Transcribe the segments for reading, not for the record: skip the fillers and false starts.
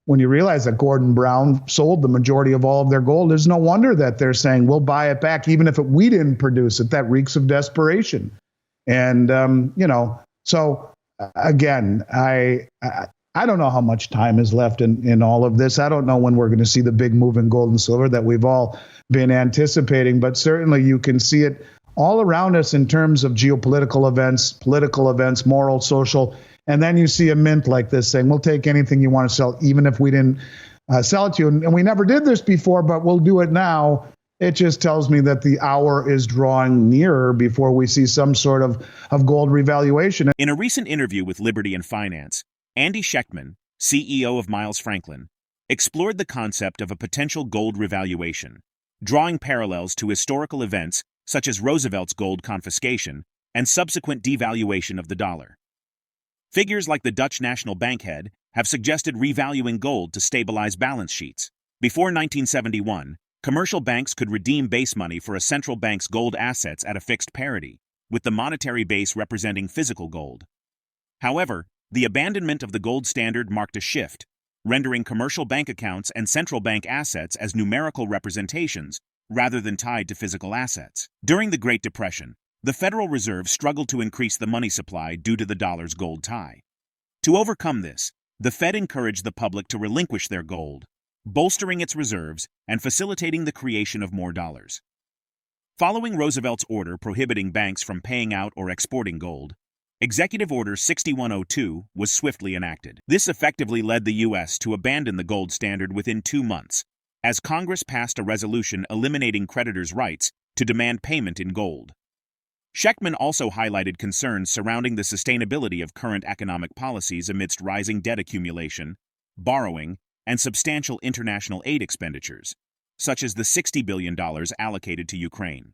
when you realize that Gordon Brown sold the majority of all of their gold, there's no wonder that they're saying we'll buy it back, even if we didn't produce it. That reeks of desperation. And, so again, I don't know how much time is left in all of this. I don't know when we're going to see the big move in gold and silver that we've all been anticipating, but certainly you can see it all around us in terms of geopolitical events, political events, moral, social. And then you see a mint like this saying, we'll take anything you want to sell, even if we didn't sell it to you. And we never did this before, but we'll do it now. It just tells me that the hour is drawing nearer before we see some sort of gold revaluation. In a recent interview with Liberty and Finance, AndySchectman, CEO of Miles Franklin, explored the concept of a potential gold revaluation, drawing parallels to historical events such as Roosevelt's gold confiscation and subsequent devaluation of the dollar. Figures like the Dutch National Bank head have suggested revaluing gold to stabilize balance sheets. Before 1971, commercial banks could redeem base money for a central bank's gold assets at a fixed parity, with the monetary base representing physical gold. However, the abandonment of the gold standard marked a shift, rendering commercial bank accounts and central bank assets as numerical representations rather than tied to physical assets. During the Great Depression, the Federal Reserve struggled to increase the money supply due to the dollar's gold tie. To overcome this, the Fed encouraged the public to relinquish their gold, bolstering its reserves and facilitating the creation of more dollars. Following Roosevelt's order prohibiting banks from paying out or exporting gold, Executive Order 6102 was swiftly enacted. This effectively led the U.S. to abandon the gold standard within 2 months, as Congress passed a resolution eliminating creditors' rights to demand payment in gold. Schectman also highlighted concerns surrounding the sustainability of current economic policies amidst rising debt accumulation, borrowing, and substantial international aid expenditures, such as the $60 billion allocated to Ukraine.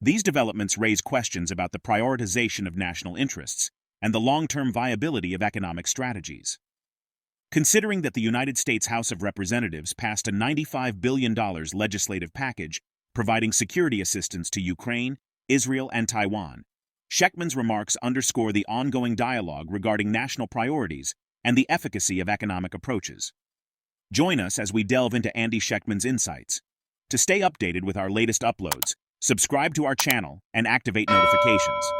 These developments raise questions about the prioritization of national interests and the long-term viability of economic strategies. Considering that the United States House of Representatives passed a $95 billion legislative package providing security assistance to Ukraine, Israel, and Taiwan, Schectman's remarks underscore the ongoing dialogue regarding national priorities and the efficacy of economic approaches. Join us as we delve into AndySchectman's insights. To stay updated with our latest uploads, subscribe to our channel and activate notifications.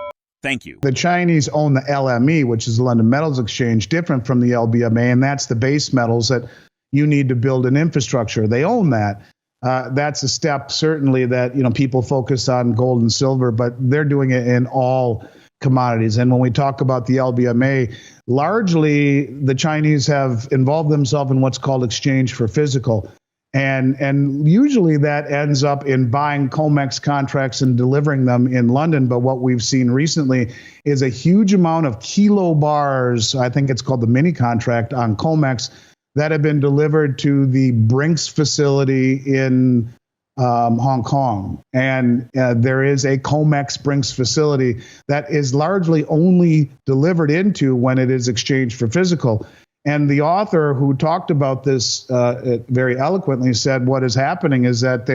Thank you. The Chinese own the LME, which is the London Metals Exchange, different from the LBMA, and that's the base metals that you need to build an infrastructure. They own that. That's a step, certainly, that people focus on gold and silver, but they're doing it in all commodities. And when we talk about the LBMA, largely the Chinese have involved themselves in what's called exchange for physical. And usually that ends up in buying COMEX contracts and delivering them in London. But what we've seen recently is a huge amount of kilo bars, I think it's called the mini contract on COMEX, that have been delivered to the BRICS facility in Hong Kong. And there is a COMEX BRICS facility that is largely only delivered into when it is exchanged for physical. And the author who talked about this very eloquently said what is happening is that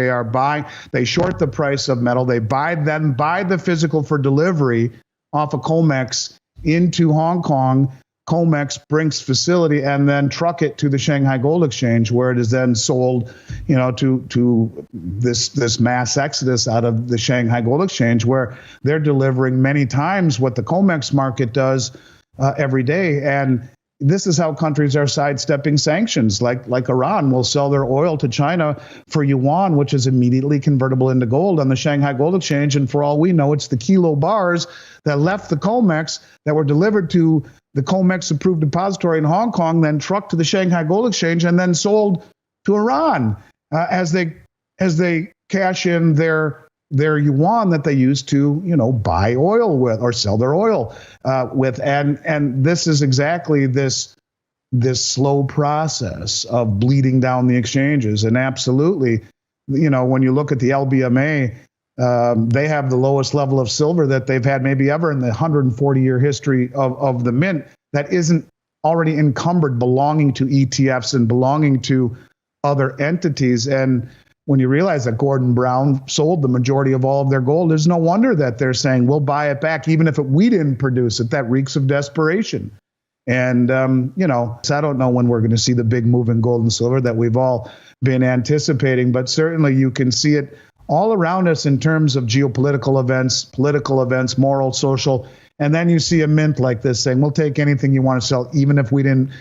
they short the price of metal, they buy the physical for delivery off of COMEX into Hong Kong, COMEX BRICS facility, and then truck it to the Shanghai Gold Exchange, where it is then sold, to this mass exodus out of the Shanghai Gold Exchange, where they're delivering many times what the COMEX market does every day. And this is how countries are sidestepping sanctions. Like Iran will sell their oil to China for yuan, which is immediately convertible into gold on the Shanghai Gold Exchange. And for all we know, it's the kilo bars that left the COMEX that were delivered to the COMEX approved depository in Hong Kong, then trucked to the Shanghai Gold Exchange, and then sold to Iran as they cash in their yuan that they use to, buy oil with or sell their oil with. And this is exactly this slow process of bleeding down the exchanges. And absolutely, when you look at the LBMA, they have the lowest level of silver that they've had maybe ever in the 140-year history of the mint that isn't already encumbered, belonging to ETFs and belonging to other entities. And when you realize that Gordon Brown sold the majority of all of their gold, there's no wonder that they're saying we'll buy it back, even if we didn't produce it. That reeks of desperation. And, so I don't know when we're going to see the big move in gold and silver that we've all been anticipating, but certainly you can see it all around us in terms of geopolitical events, political events, moral, social. And then you see a mint like this saying, we'll take anything you want to sell, even if we didn't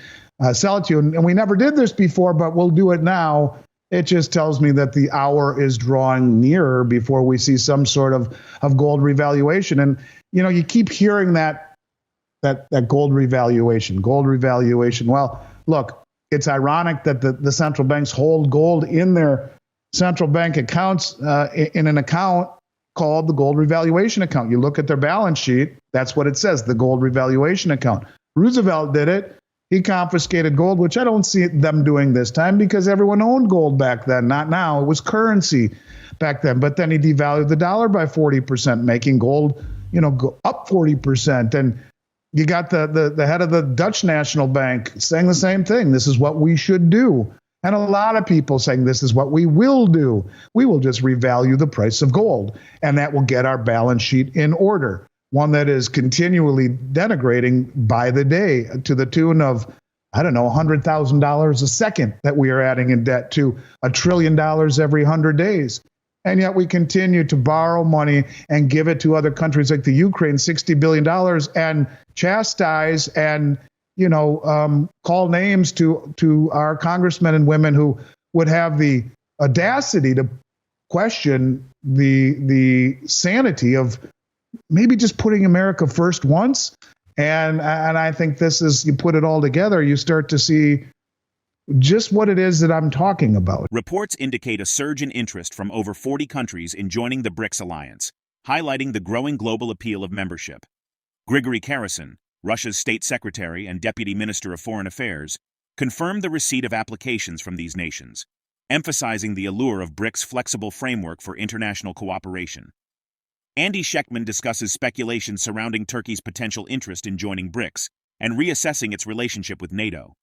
sell it to you. And we never did this before, but we'll do it now. It just tells me that the hour is drawing nearer before we see some sort of gold revaluation. And, you keep hearing that gold revaluation. Well, look, it's ironic that the central banks hold gold in their central bank accounts in an account called the gold revaluation account. You look at their balance sheet, that's what it says, the gold revaluation account. Roosevelt did it. He confiscated gold, which I don't see them doing this time because everyone owned gold back then, not now. It was currency back then. But then he devalued the dollar by 40%, making gold, go up 40%. And you got the head of the Dutch National Bank saying the same thing. This is what we should do. And a lot of people saying this is what we will do. We will just revalue the price of gold, and that will get our balance sheet in order. One that is continually denigrating by the day to the tune of, $100,000 a second that we are adding in debt to $1 trillion every 100 days. And yet we continue to borrow money and give it to other countries like the Ukraine, $60 billion, and chastise and, call names to our congressmen and women who would have the audacity to question the sanity of maybe just putting America first once. And I think this is, you put it all together, you start to see just what it is that I'm talking about. Reports indicate a surge in interest from over 40 countries in joining the BRICS alliance, highlighting the growing global appeal of membership. Grigory Karasin, Russia's state secretary and deputy minister of foreign affairs, confirmed the receipt of applications from these nations, emphasizing the allure of BRICS' flexible framework for international cooperation. AndySchectman discusses speculation surrounding Turkey's potential interest in joining BRICS and reassessing its relationship with NATO.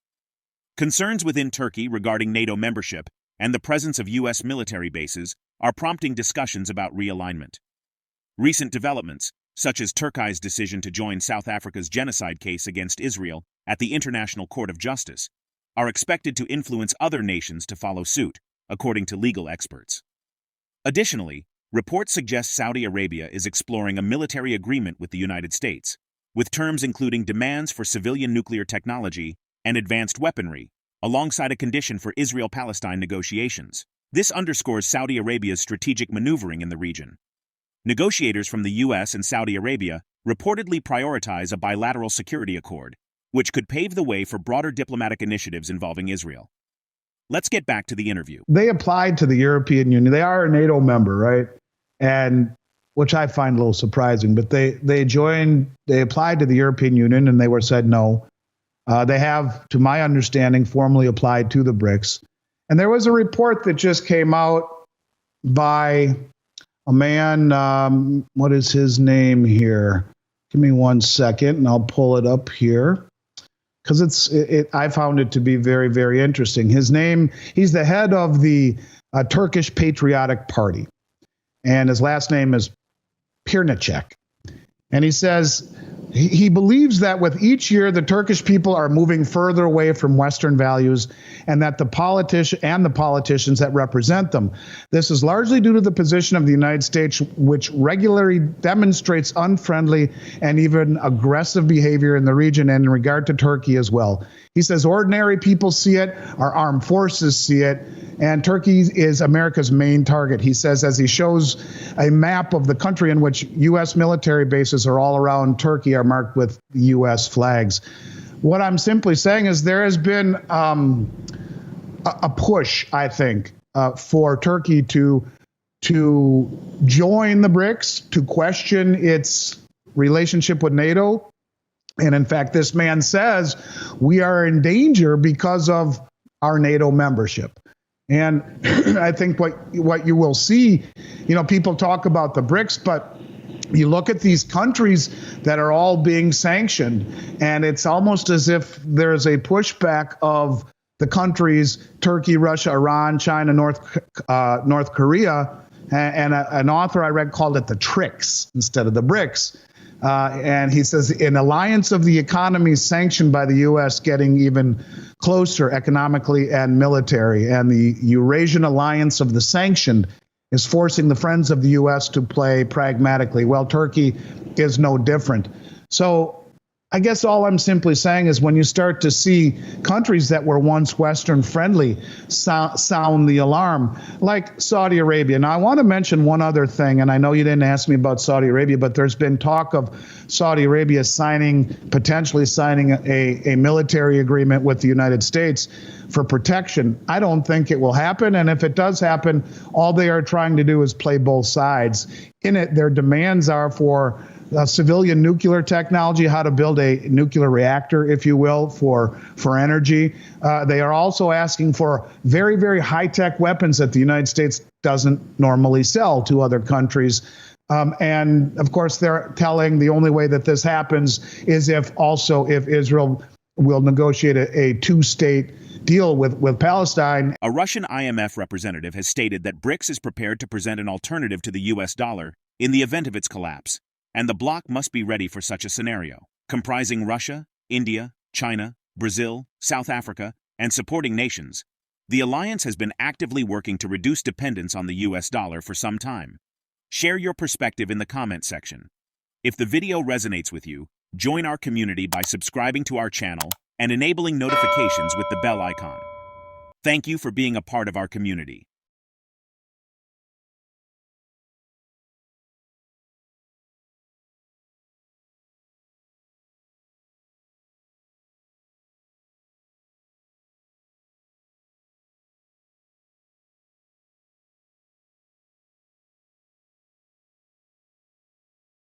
Concerns within Turkey regarding NATO membership and the presence of U.S. military bases are prompting discussions about realignment. Recent developments, such as Turkey's decision to join South Africa's genocide case against Israel at the International Court of Justice, are expected to influence other nations to follow suit, according to legal experts. Additionally, reports suggest Saudi Arabia is exploring a military agreement with the United States, with terms including demands for civilian nuclear technology and advanced weaponry, alongside a condition for Israel-Palestine negotiations. This underscores Saudi Arabia's strategic maneuvering in the region. Negotiators from the U.S. and Saudi Arabia reportedly prioritize a bilateral security accord, which could pave the way for broader diplomatic initiatives involving Israel. Let's get back to the interview. They applied to the European Union. They are a NATO member, right? And which I find a little surprising, but they applied to the European Union and they were said no. They have, to my understanding, formally applied to the BRICS. And there was a report that just came out by a man, what is his name here? Give me 1 second and I'll pull it up here. Because I found it to be very, very interesting. His name, he's the head of the Turkish Patriotic Party. And his last name is Pirnacek. And he says he believes that with each year, the Turkish people are moving further away from Western values and that the politicians that represent them. This is largely due to the position of the United States, which regularly demonstrates unfriendly and even aggressive behavior in the region and in regard to Turkey as well. He says ordinary people see it, our armed forces see it, and Turkey is America's main target. He says as he shows a map of the country in which U.S. military bases are all around Turkey are marked with U.S. flags. What I'm simply saying is there has been a push, I think, for Turkey to join the BRICS, to question its relationship with NATO. And in fact, this man says we are in danger because of our NATO membership. And I think what you will see, people talk about the BRICS, but you look at these countries that are all being sanctioned, and it's almost as if there's a pushback of the countries, Turkey, Russia, Iran, China, North Korea, and an author I read called it the TRICS instead of the BRICS. And he says, an alliance of the economies sanctioned by the U.S. getting even closer economically and military. And the Eurasian alliance of the sanctioned is forcing the friends of the U.S. to play pragmatically. Well, Turkey is no different. So I guess all I'm simply saying is when you start to see countries that were once Western friendly sound the alarm, like Saudi Arabia. Now, I want to mention one other thing, and I know you didn't ask me about Saudi Arabia, but there's been talk of Saudi Arabia potentially signing a military agreement with the United States for protection. I don't think it will happen. And if it does happen, all they are trying to do is play both sides. In it, their demands are for civilian nuclear technology, how to build a nuclear reactor, if you will, for energy. They are also asking for very, very high-tech weapons that the United States doesn't normally sell to other countries. And, of course, they're telling the only way that this happens is if Israel will negotiate a two-state deal with Palestine. A Russian IMF representative has stated that BRICS is prepared to present an alternative to the U.S. dollar in the event of its collapse, and the bloc must be ready for such a scenario. Comprising Russia, India, China, Brazil, South Africa, and supporting nations, the alliance has been actively working to reduce dependence on the U.S. dollar for some time. Share your perspective in the comment section. If the video resonates with you, join our community by subscribing to our channel and enabling notifications with the bell icon. Thank you for being a part of our community.